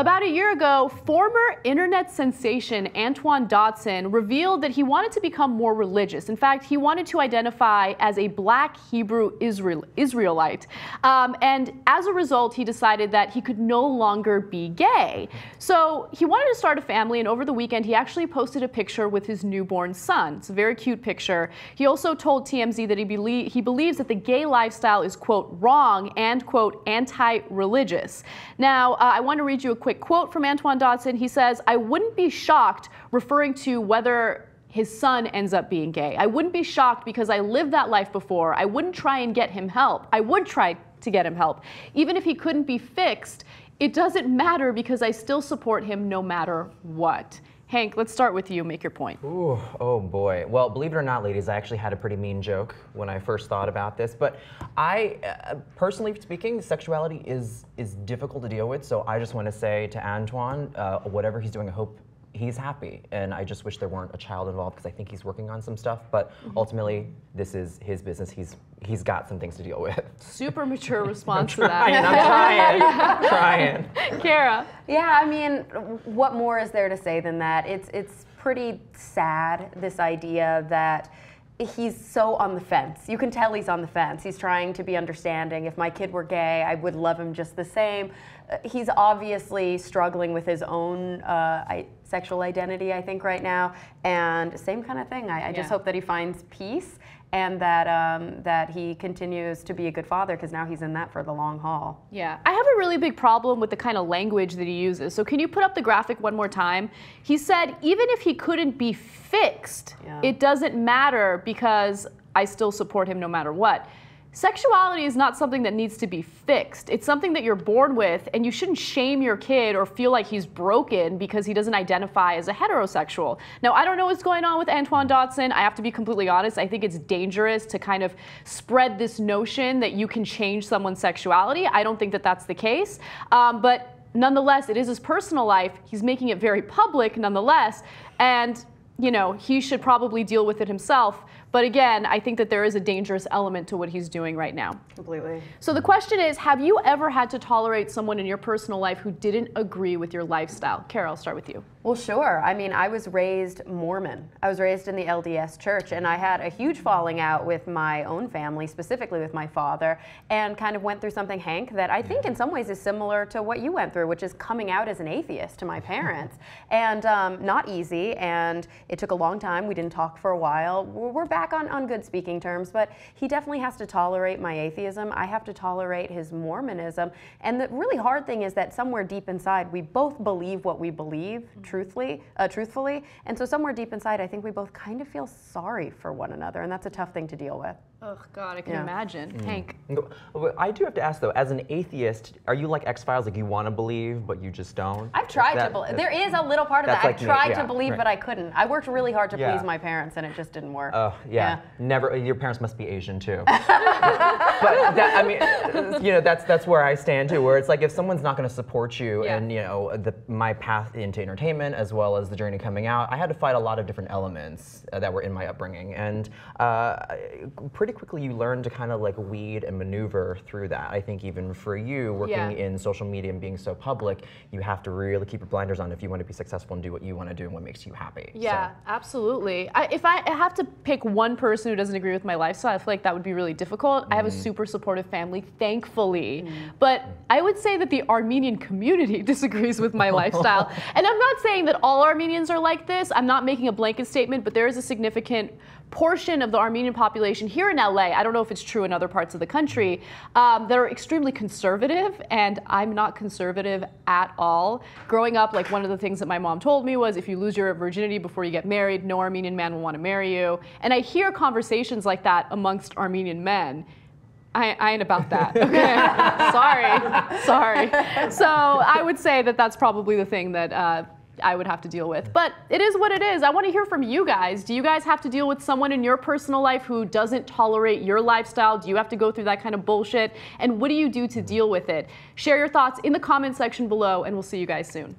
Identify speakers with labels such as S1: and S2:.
S1: About a year ago, former internet sensation Antoine Dodson revealed that he wanted to become more religious. In fact, he wanted to identify as a black Hebrew Israelite. And as a result, he decided that he could no longer be gay. So he wanted to start a family, and over the weekend, he actually posted a picture with his newborn son. It's a very cute picture. He also told TMZ that he believes that the gay lifestyle is, quote, wrong and, quote, anti-religious. Now, I want to read you a quick quote from Antoine Dodson. He says, "I wouldn't be shocked," referring to whether his son ends up being gay. "I wouldn't be shocked because I lived that life before. I wouldn't try and get him help. I would try to get him help. Even if he couldn't be fixed, it doesn't matter because I still support him no matter what." Hank, let's start with you. Make your point.
S2: Ooh, oh boy. Well, believe it or not, ladies, I actually had a pretty mean joke when I first thought about this. But personally speaking, sexuality is difficult to deal with. So I just want to say to Antoine, whatever he's doing, I hope he's happy. And I just wish there weren't a child involved because I think he's working on some stuff. But ultimately, this is his business. He's got some things to deal with.
S1: Super mature response to that.
S2: I'm trying.
S1: Cara.
S3: Yeah, I mean, what more is there to say than that? It's pretty sad, this idea that he's so on the fence. You can tell he's on the fence. He's trying to be understanding. If my kid were gay, I would love him just the same. He's obviously struggling with his own sexual identity, I think, right now. And same kind of thing. I just hope that he finds peace and that he continues to be a good father, because now he's in that for the long haul.
S1: Yeah, I have a really big problem with the kind of language that he uses. So can you put up the graphic one more time? He said, even if he couldn't be fixed, it doesn't matter because I still support him no matter what. Sexuality is not something that needs to be fixed. It's something that you're born with, and you shouldn't shame your kid or feel like he's broken because he doesn't identify as a heterosexual. Now, I don't know what's going on with Antoine Dodson. I have to be completely honest. I think it's dangerous to kind of spread this notion that you can change someone's sexuality. I don't think that that's the case. But nonetheless, it is his personal life. He's making it very public nonetheless. And you know, he should probably deal with it himself. But again, I think that there is a dangerous element to what he's doing right now.
S3: Completely.
S1: So the question is, have you ever had to tolerate someone in your personal life who didn't agree with your lifestyle? Cara, I'll start with you.
S3: Well, sure. I mean, I was raised Mormon. I was raised in the LDS church, and I had a huge falling out with my own family, specifically with my father, and kind of went through something, Hank, that I think in some ways is similar to what you went through, which is coming out as an atheist to my parents. And not easy, and it took a long time. We didn't talk for a while. We're back on good speaking terms, but he definitely has to tolerate my atheism. I have to tolerate his Mormonism. And the really hard thing is that somewhere deep inside, we both believe what we believe, truthfully. And so somewhere deep inside, I think we both kind of feel sorry for one another, and that's a tough thing to deal with.
S1: Oh, God, I can imagine. Hank.
S2: I do have to ask, though, as an atheist, are you like X-Files, like you want to believe, but you just don't?
S3: I've tried to believe. There is a little part of that. I've tried to believe, but I couldn't. I worked really hard to please my parents, and it just didn't work.
S2: Oh, yeah. Never. Your parents must be Asian, too. But that, I mean, you know, that's where I stand, too, where it's like if someone's not going to support you and, you know, my path into entertainment as well as the journey coming out, I had to fight a lot of different elements that were in my upbringing. And pretty quickly you learn to kind of like weed and maneuver through that. I think even for you, working in social media and being so public, you have to really keep your blinders on if you want to be successful and do what you want to do and what makes you happy.
S1: Yeah, absolutely. If I have to pick one person who doesn't agree with my lifestyle, I feel like that would be really difficult. I have a super supportive family, thankfully. But I would say that the Armenian community disagrees with my lifestyle. And I'm not saying that all Armenians are like this. I'm not making a blanket statement, but there is a significant portion of the Armenian population here in LA, I don't know if it's true in other parts of the country, that are extremely conservative, and I'm not conservative at all. Growing up, like one of the things that my mom told me was if you lose your virginity before you get married, no Armenian man will want to marry you. And I hear conversations like that amongst Armenian men. I ain't about that, okay? Sorry. So I would say that that's probably the thing that I would have to deal with. But it is what it is. I want to hear from you guys. Do you guys have to deal with someone in your personal life who doesn't tolerate your lifestyle? Do you have to go through that kind of bullshit? And what do you do to deal with it? Share your thoughts in the comment section below, and we'll see you guys soon.